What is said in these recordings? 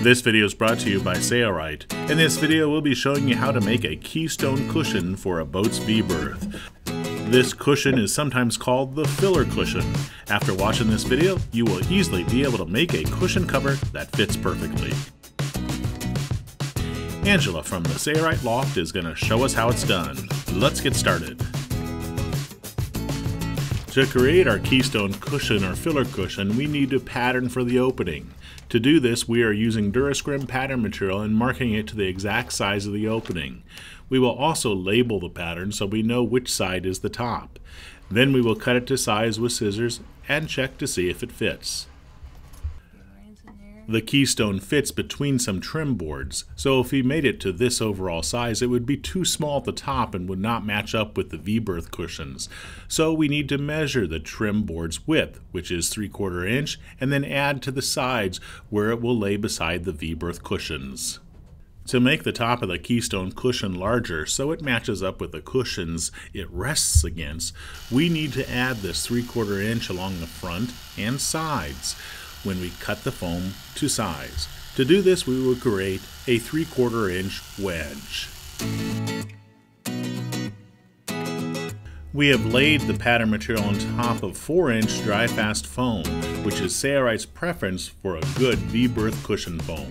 This video is brought to you by Sailrite. In this video, we'll be showing you how to make a Keystone cushion for a boat's V-Berth. This cushion is sometimes called the filler cushion. After watching this video, you will easily be able to make a cushion cover that fits perfectly. Angela from the Sailrite Loft is going to show us how it's done. Let's get started. To create our Keystone cushion or filler cushion, we need to pattern for the opening. To do this, we are using Durascrim pattern material and marking it to the exact size of the opening. We will also label the pattern so we know which side is the top. Then we will cut it to size with scissors and check to see if it fits. The Keystone fits between some trim boards, so if we made it to this overall size, it would be too small at the top and would not match up with the V-Berth cushions. So we need to measure the trim board's width, which is 3/4 inch, and then add to the sides where it will lay beside the V-Berth cushions. To make the top of the Keystone cushion larger so it matches up with the cushions it rests against, we need to add this 3/4 inch along the front and sides when we cut the foam to size. To do this, we will create a 3/4 inch wedge. We have laid the pattern material on top of 4-inch dry fast foam, which is Sailrite's preference for a good V-Berth cushion foam.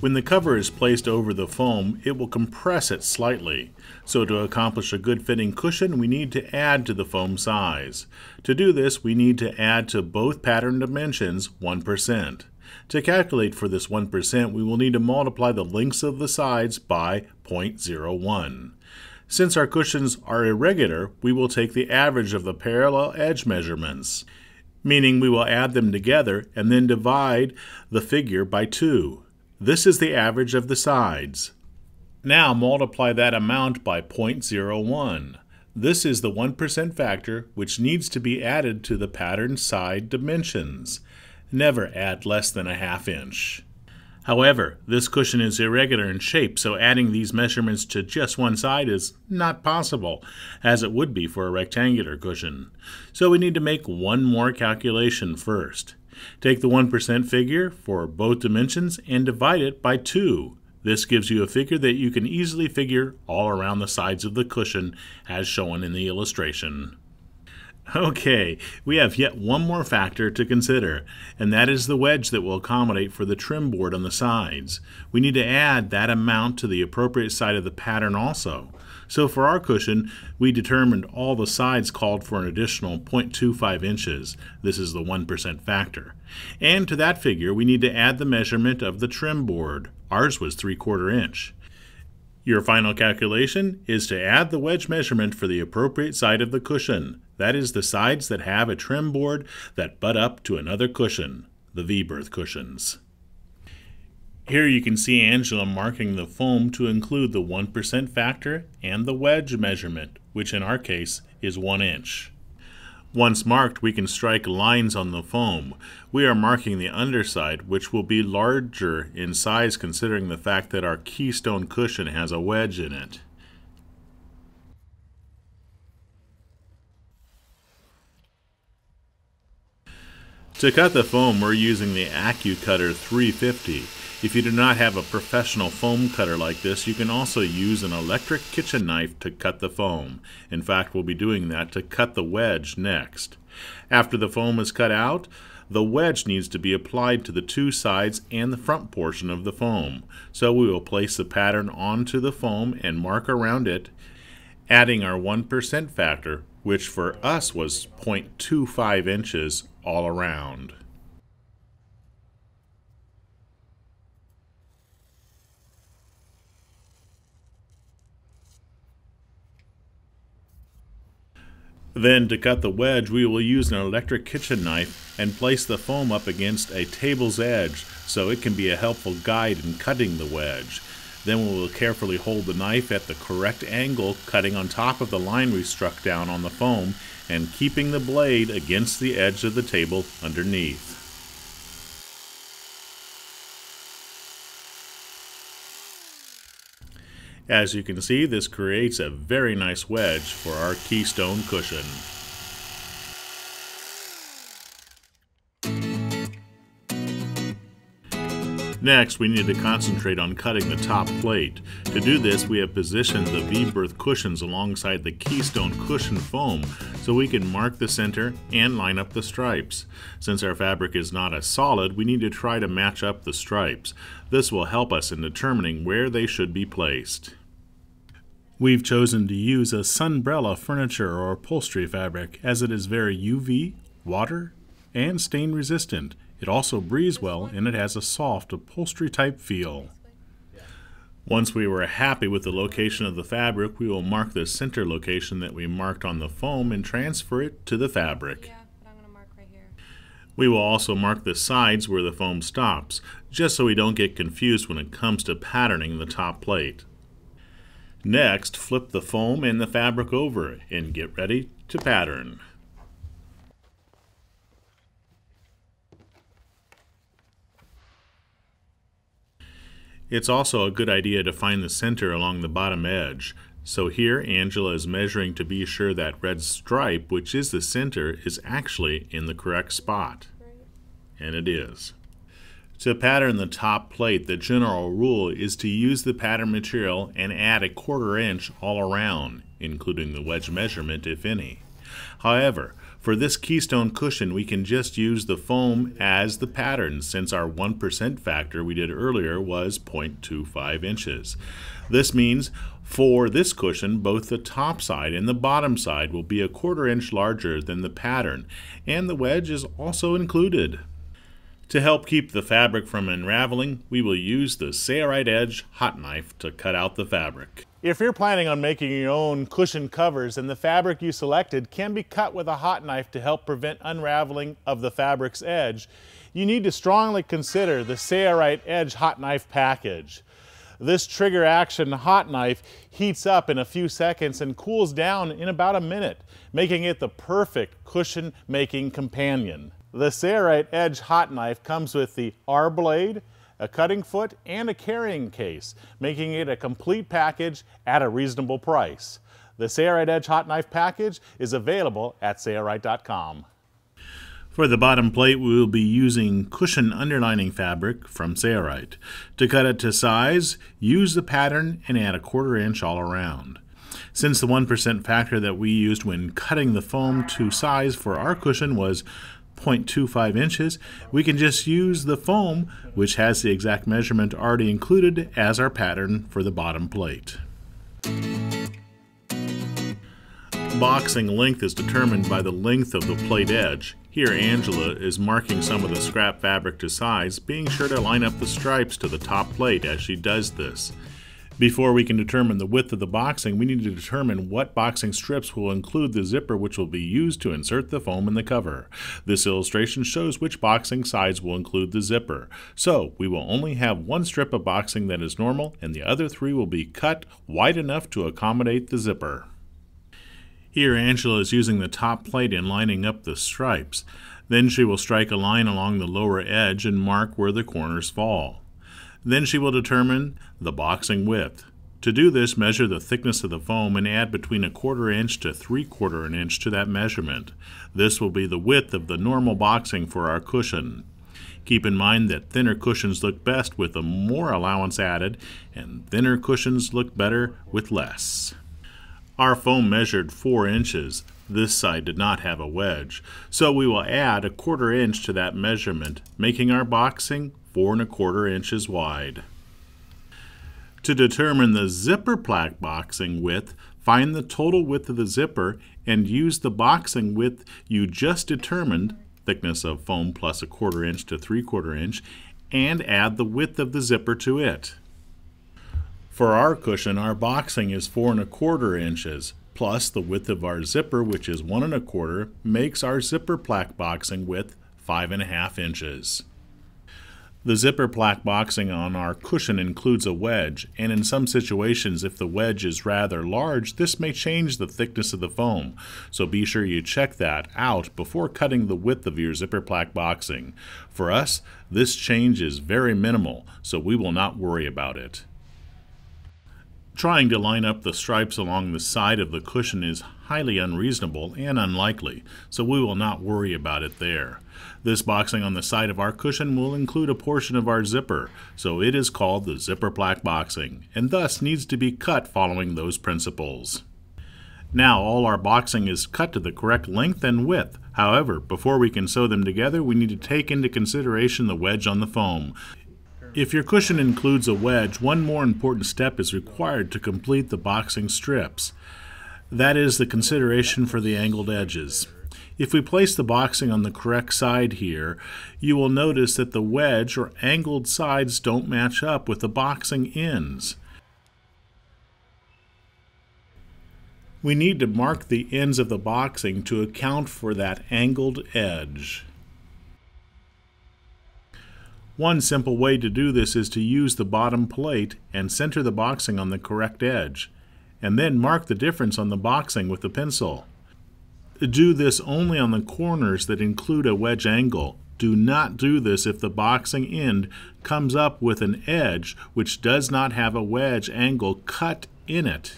When the cover is placed over the foam, it will compress it slightly. So to accomplish a good fitting cushion, we need to add to the foam size. To do this, we need to add to both pattern dimensions 1%. To calculate for this 1%, we will need to multiply the lengths of the sides by 0.01. Since our cushions are irregular, we will take the average of the parallel edge measurements, meaning we will add them together and then divide the figure by 2. This is the average of the sides. Now multiply that amount by 0.01. This is the 1% factor which needs to be added to the pattern side dimensions. Never add less than 1/2 inch. However, this cushion is irregular in shape, so adding these measurements to just one side is not possible, as it would be for a rectangular cushion. So we need to make one more calculation first. Take the 1% figure for both dimensions and divide it by 2. This gives you a figure that you can easily figure all around the sides of the cushion as shown in the illustration. Okay, we have yet one more factor to consider, and that is the wedge that will accommodate for the trim board on the sides. We need to add that amount to the appropriate side of the pattern also. So for our cushion, we determined all the sides called for an additional 0.25 inches. This is the 1% factor. And to that figure, we need to add the measurement of the trim board. Ours was 3/4 inch. Your final calculation is to add the wedge measurement for the appropriate side of the cushion. That is the sides that have a trim board that butt up to another cushion, the V-Berth cushions. Here you can see Angela marking the foam to include the 1% factor and the wedge measurement, which in our case is 1 inch. Once marked, we can strike lines on the foam. We are marking the underside, which will be larger in size considering the fact that our Keystone cushion has a wedge in it. To cut the foam, we're using the AccuCutter 350. If you do not have a professional foam cutter like this, you can also use an electric kitchen knife to cut the foam. In fact, we'll be doing that to cut the wedge next. After the foam is cut out, the wedge needs to be applied to the two sides and the front portion of the foam. So we will place the pattern onto the foam and mark around it, adding our 1% factor, which for us was 0.25 inches all around. Then to cut the wedge, we will use an electric kitchen knife and place the foam up against a table's edge so it can be a helpful guide in cutting the wedge. Then we will carefully hold the knife at the correct angle, cutting on top of the line we struck down on the foam and keeping the blade against the edge of the table underneath. As you can see, this creates a very nice wedge for our Keystone cushion. Next, we need to concentrate on cutting the top plate. To do this, we have positioned the V-Berth cushions alongside the Keystone cushion foam so we can mark the center and line up the stripes. Since our fabric is not a solid, we need to try to match up the stripes. This will help us in determining where they should be placed. We've chosen to use a sunbrella furniture or upholstery fabric as it is very UV, water, and stain resistant. It also breathes well and it has a soft upholstery type feel. Once we were happy with the location of the fabric, we will mark the center location that we marked on the foam and transfer it to the fabric. We will also mark the sides where the foam stops, just so we don't get confused when it comes to patterning the top plate. Next, flip the foam and the fabric over and get ready to pattern. It's also a good idea to find the center along the bottom edge. So here Angela is measuring to be sure that red stripe, which is the center, is actually in the correct spot. And it is. To pattern the top plate, the general rule is to use the pattern material and add a 1/4 inch all around, including the wedge measurement if any. However, for this Keystone cushion, we can just use the foam as the pattern since our 1% factor we did earlier was 0.25 inches. This means for this cushion, both the top side and the bottom side will be a 1/4 inch larger than the pattern, and the wedge is also included. To help keep the fabric from unraveling, we will use the Sailrite Edge hot knife to cut out the fabric. If you're planning on making your own cushion covers and the fabric you selected can be cut with a hot knife to help prevent unraveling of the fabric's edge, you need to strongly consider the Sailrite Edge hot knife package. This trigger action hot knife heats up in a few seconds and cools down in about a minute, making it the perfect cushion making companion. The Sailrite Edge hot knife comes with the R blade, a cutting foot, and a carrying case, making it a complete package at a reasonable price. The Sailrite Edge hot knife package is available at Sailrite.com. For the bottom plate, we will be using cushion underlining fabric from Sailrite. To cut it to size, use the pattern and add a 1/4 inch all around. Since the 1% factor that we used when cutting the foam to size for our cushion was 0.25 inches, we can just use the foam, which has the exact measurement already included, as our pattern for the bottom plate. Boxing length is determined by the length of the plate edge. Here Angela is marking some of the scrap fabric to size, being sure to line up the stripes to the top plate as she does this. Before we can determine the width of the boxing, we need to determine what boxing strips will include the zipper which will be used to insert the foam in the cover. This illustration shows which boxing sides will include the zipper. So we will only have one strip of boxing that is normal, and the other 3 will be cut wide enough to accommodate the zipper. Here Angela is using the top plate and lining up the stripes. Then she will strike a line along the lower edge and mark where the corners fall. Then she will determine the boxing width. To do this, measure the thickness of the foam and add between a 1/4 inch to 3/4 inch to that measurement. This will be the width of the normal boxing for our cushion. Keep in mind that thinner cushions look best with a more allowance added, and thinner cushions look better with less. Our foam measured 4 inches. This side did not have a wedge, so we will add a 1/4 inch to that measurement, making our boxing 4 1/4 inches wide. To determine the zipper plaque boxing width, find the total width of the zipper and use the boxing width you just determined, thickness of foam plus a 1/4 inch to 3/4 inch, and add the width of the zipper to it. For our cushion, our boxing is 4 1/4 inches, plus the width of our zipper, which is 1 1/4, makes our zipper plaque boxing width 5 1/2 inches. The zipper plaque boxing on our cushion includes a wedge, and in some situations, if the wedge is rather large, this may change the thickness of the foam, so be sure you check that out before cutting the width of your zipper plaque boxing. For us, this change is very minimal, so we will not worry about it. Trying to line up the stripes along the side of the cushion is highly unreasonable and unlikely, so we will not worry about it there. This boxing on the side of our cushion will include a portion of our zipper, so it is called the zipper plaque boxing, and thus needs to be cut following those principles. Now all our boxing is cut to the correct length and width. However, before we can sew them together, we need to take into consideration the wedge on the foam. If your cushion includes a wedge, one more important step is required to complete the boxing strips. That is the consideration for the angled edges. If we place the boxing on the correct side here, you will notice that the wedge or angled sides don't match up with the boxing ends. We need to mark the ends of the boxing to account for that angled edge. One simple way to do this is to use the bottom plate and center the boxing on the correct edge, and then mark the difference on the boxing with a pencil. Do this only on the corners that include a wedge angle. Do not do this if the boxing end comes up with an edge which does not have a wedge angle cut in it.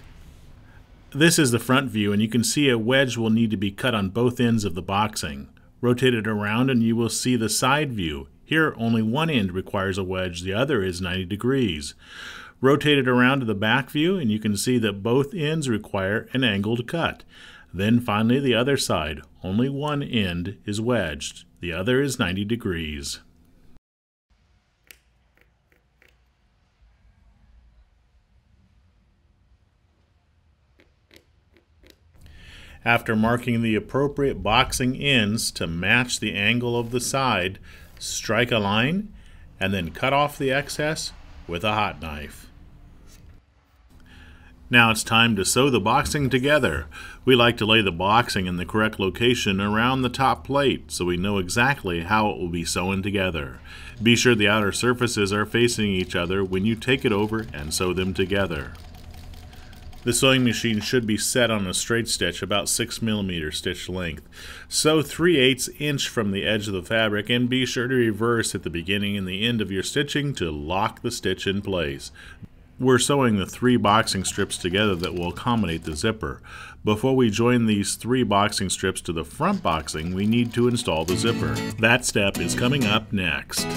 This is the front view, and you can see a wedge will need to be cut on both ends of the boxing. Rotate it around and you will see the side view. Here, only one end requires a wedge, the other is 90 degrees. Rotate it around to the back view and you can see that both ends require an angled cut. Then finally the other side, only one end is wedged, the other is 90 degrees. After marking the appropriate boxing ends to match the angle of the side, strike a line and then cut off the excess with a hot knife. Now it's time to sew the boxing together. We like to lay the boxing in the correct location around the top plate so we know exactly how it will be sewn together. Be sure the outer surfaces are facing each other when you take it over and sew them together. The sewing machine should be set on a straight stitch about 6 mm stitch length. Sew 3/8 inch from the edge of the fabric and be sure to reverse at the beginning and the end of your stitching to lock the stitch in place. We're sewing the 3 boxing strips together that will accommodate the zipper. Before we join these 3 boxing strips to the front boxing, we need to install the zipper. That step is coming up next.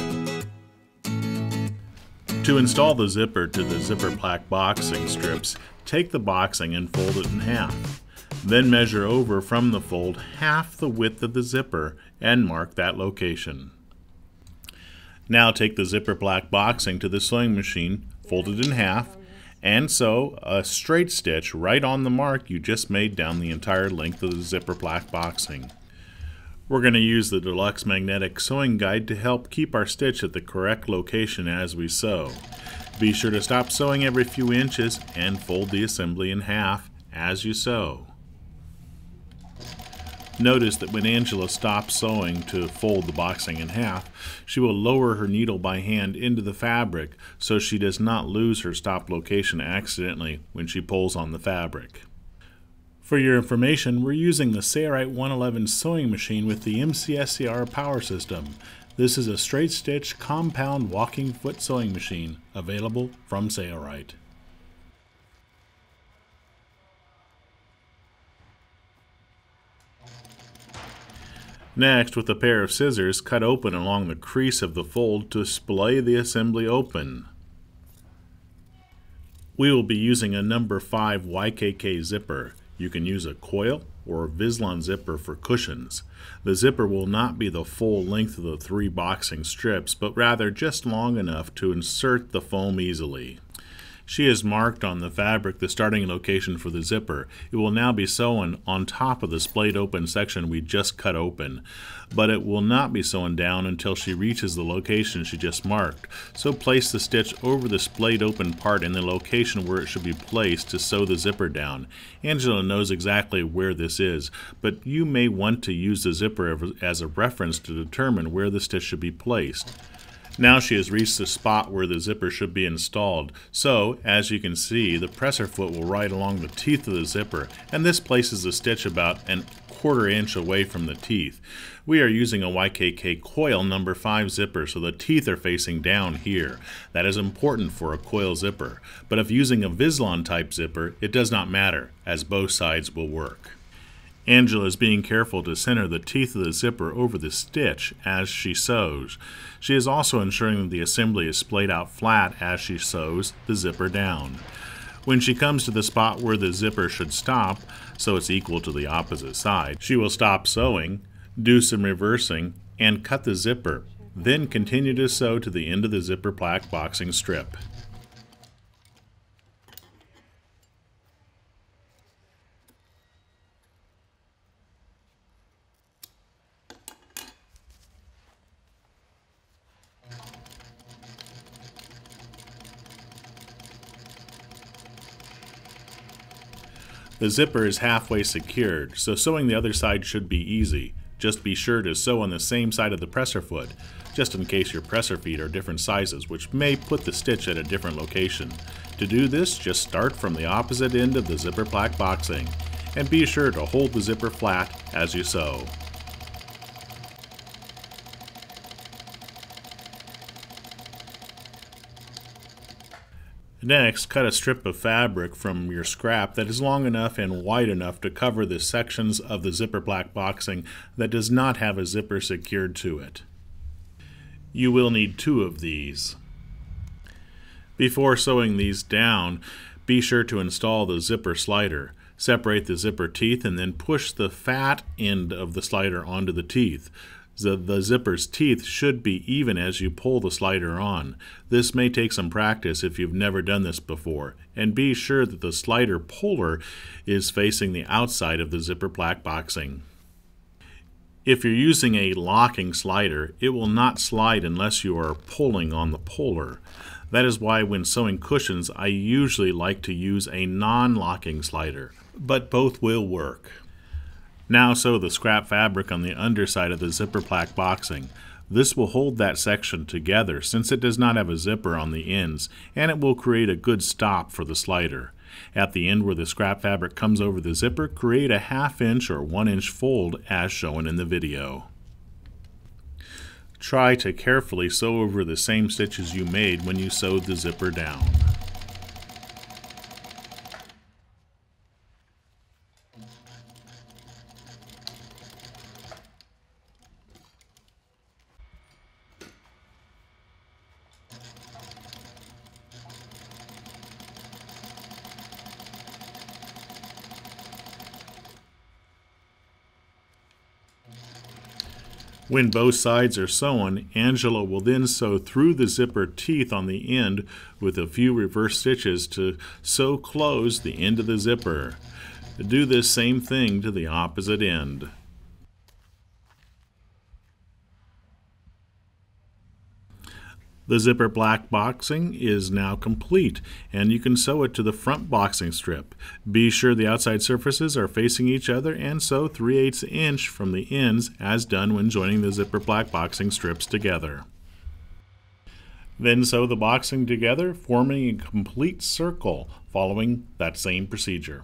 To install the zipper to the zipper plaque boxing strips, take the boxing and fold it in half. Then measure over from the fold half the width of the zipper and mark that location. Now take the zipper plaque boxing to the sewing machine, fold it in half, and sew a straight stitch right on the mark you just made down the entire length of the zipper plaque boxing. We're going to use the Deluxe Magnetic Sewing Guide to help keep our stitch at the correct location as we sew. Be sure to stop sewing every few inches and fold the assembly in half as you sew. Notice that when Angela stops sewing to fold the boxing in half, she will lower her needle by hand into the fabric so she does not lose her stop location accidentally when she pulls on the fabric. For your information, we're using the Sailrite 111 sewing machine with the MCSCR power system. This is a straight stitch compound walking foot sewing machine available from Sailrite. Next, with a pair of scissors, cut open along the crease of the fold to splay the assembly open. We will be using a number 5 YKK zipper. You can use a coil or a Vislon zipper for cushions. The zipper will not be the full length of the 3 boxing strips, but rather just long enough to insert the foam easily. She has marked on the fabric the starting location for the zipper. It will now be sewn on top of the splayed open section we just cut open, but it will not be sewn down until she reaches the location she just marked. So place the stitch over the splayed open part in the location where it should be placed to sew the zipper down. Angela knows exactly where this is, but you may want to use the zipper as a reference to determine where the stitch should be placed. Now she has reached the spot where the zipper should be installed, so as you can see the presser foot will ride along the teeth of the zipper, and this places the stitch about 1/4 inch away from the teeth. We are using a YKK coil number 5 zipper, so the teeth are facing down here. That is important for a coil zipper, but if using a Vislon type zipper, it does not matter, as both sides will work. Angela is being careful to center the teeth of the zipper over the stitch as she sews. She is also ensuring that the assembly is splayed out flat as she sews the zipper down. When she comes to the spot where the zipper should stop, so it's equal to the opposite side, she will stop sewing, do some reversing, and cut the zipper, then continue to sew to the end of the zipper plaque boxing strip. The zipper is halfway secured, so sewing the other side should be easy. Just be sure to sew on the same side of the presser foot, just in case your presser feet are different sizes, which may put the stitch at a different location. To do this, just start from the opposite end of the zipper plaque boxing, and be sure to hold the zipper flat as you sew. Next, cut a strip of fabric from your scrap that is long enough and wide enough to cover the sections of the zipper plaque boxing that does not have a zipper secured to it. You will need 2 of these. Before sewing these down, be sure to install the zipper slider. Separate the zipper teeth and then push the fat end of the slider onto the teeth. The zipper's teeth should be even as you pull the slider on. This may take some practice if you've never done this before, and be sure that the slider puller is facing the outside of the zipper plaque boxing. If you're using a locking slider, it will not slide unless you are pulling on the puller. That is why when sewing cushions, I usually like to use a non-locking slider, but both will work. Now sew the scrap fabric on the underside of the zipper plaque boxing. This will hold that section together since it does not have a zipper on the ends, and it will create a good stop for the slider. At the end where the scrap fabric comes over the zipper, create a 1/2 inch or 1 inch fold as shown in the video. Try to carefully sew over the same stitches you made when you sewed the zipper down. When both sides are sewn, Angela will then sew through the zipper teeth on the end with a few reverse stitches to sew close the end of the zipper. Do this same thing to the opposite end. The zipper plaque boxing is now complete, and you can sew it to the front boxing strip. Be sure the outside surfaces are facing each other and sew 3/8 inch from the ends as done when joining the zipper plaque boxing strips together. Then sew the boxing together, forming a complete circle following that same procedure.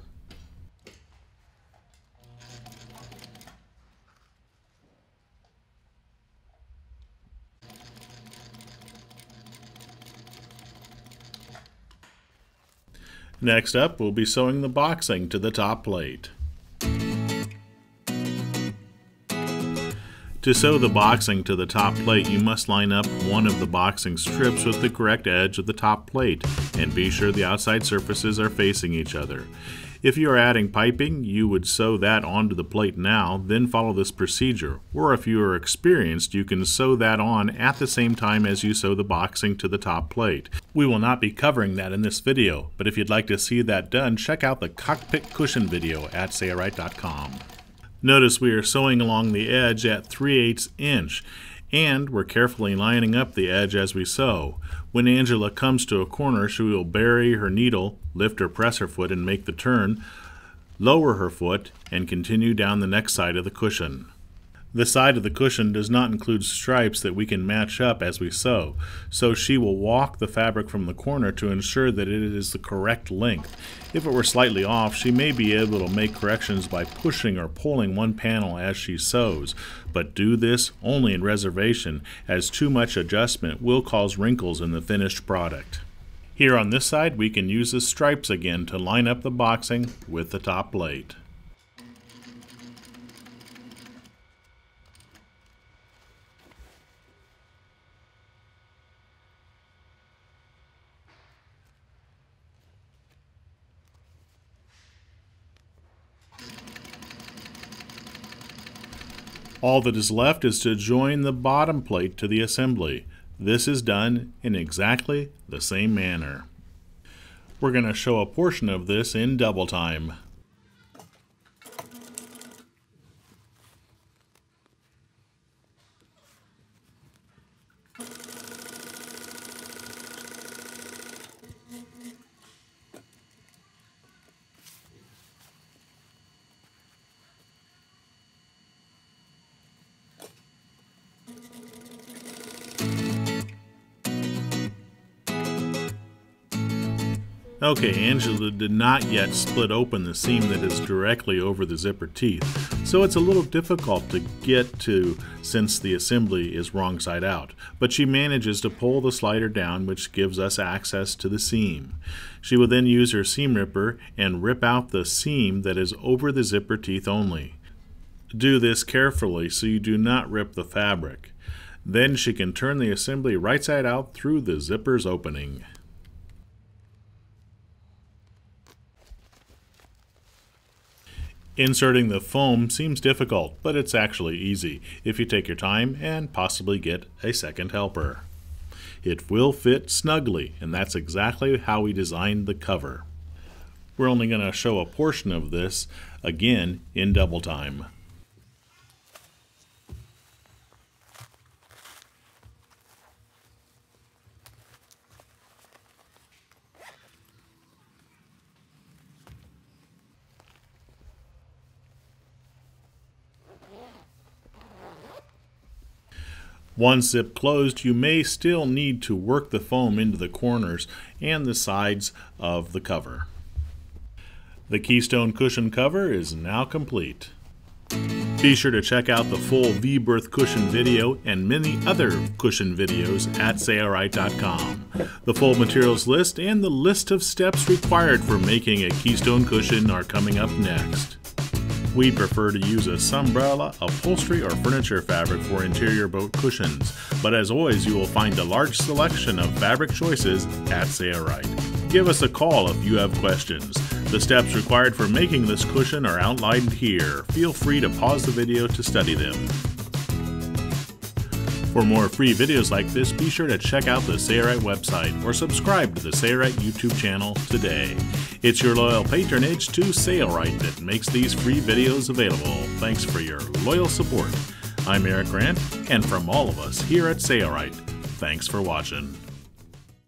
Next up, we'll be sewing the boxing to the top plate. To sew the boxing to the top plate, you must line up one of the boxing strips with the correct edge of the top plate, and be sure the outside surfaces are facing each other. If you are adding piping, you would sew that onto the plate now, then follow this procedure. Or if you are experienced, you can sew that on at the same time as you sew the boxing to the top plate. We will not be covering that in this video, but if you'd like to see that done, check out the cockpit cushion video at sailrite.com. Notice we are sewing along the edge at 3/8 inch, and we're carefully lining up the edge as we sew. When Angela comes to a corner, she will bury her needle, lift her presser foot and make the turn, lower her foot, and continue down the next side of the cushion. The side of the cushion does not include stripes that we can match up as we sew, so she will walk the fabric from the corner to ensure that it is the correct length. If it were slightly off, she may be able to make corrections by pushing or pulling one panel as she sews, but do this only in reservation, as too much adjustment will cause wrinkles in the finished product. Here on this side, we can use the stripes again to line up the boxing with the top plate. All that is left is to join the bottom plate to the assembly. This is done in exactly the same manner. We're going to show a portion of this in double time. Okay, Angela did not yet split open the seam that is directly over the zipper teeth, so it's a little difficult to get to since the assembly is wrong side out, but she manages to pull the slider down, which gives us access to the seam. She will then use her seam ripper and rip out the seam that is over the zipper teeth only. Do this carefully so you do not rip the fabric. Then she can turn the assembly right side out through the zipper's opening. Inserting the foam seems difficult, but it's actually easy if you take your time and possibly get a second helper. It will fit snugly, and that's exactly how we designed the cover. We're only going to show a portion of this, again, in double time. Once zip closed, you may still need to work the foam into the corners and the sides of the cover. The Keystone cushion cover is now complete. Be sure to check out the full V-Berth cushion video and many other cushion videos at Sailrite.com. The full materials list and the list of steps required for making a Keystone cushion are coming up next. We prefer to use a sunbrella, upholstery, or furniture fabric for interior boat cushions, but as always you will find a large selection of fabric choices at Sailrite. Give us a call if you have questions. The steps required for making this cushion are outlined here. Feel free to pause the video to study them. For more free videos like this, be sure to check out the Sailrite website or subscribe to the Sailrite YouTube channel today. It's your loyal patronage to Sailrite that makes these free videos available. Thanks for your loyal support. I'm Eric Grant, and from all of us here at Sailrite, thanks for watching.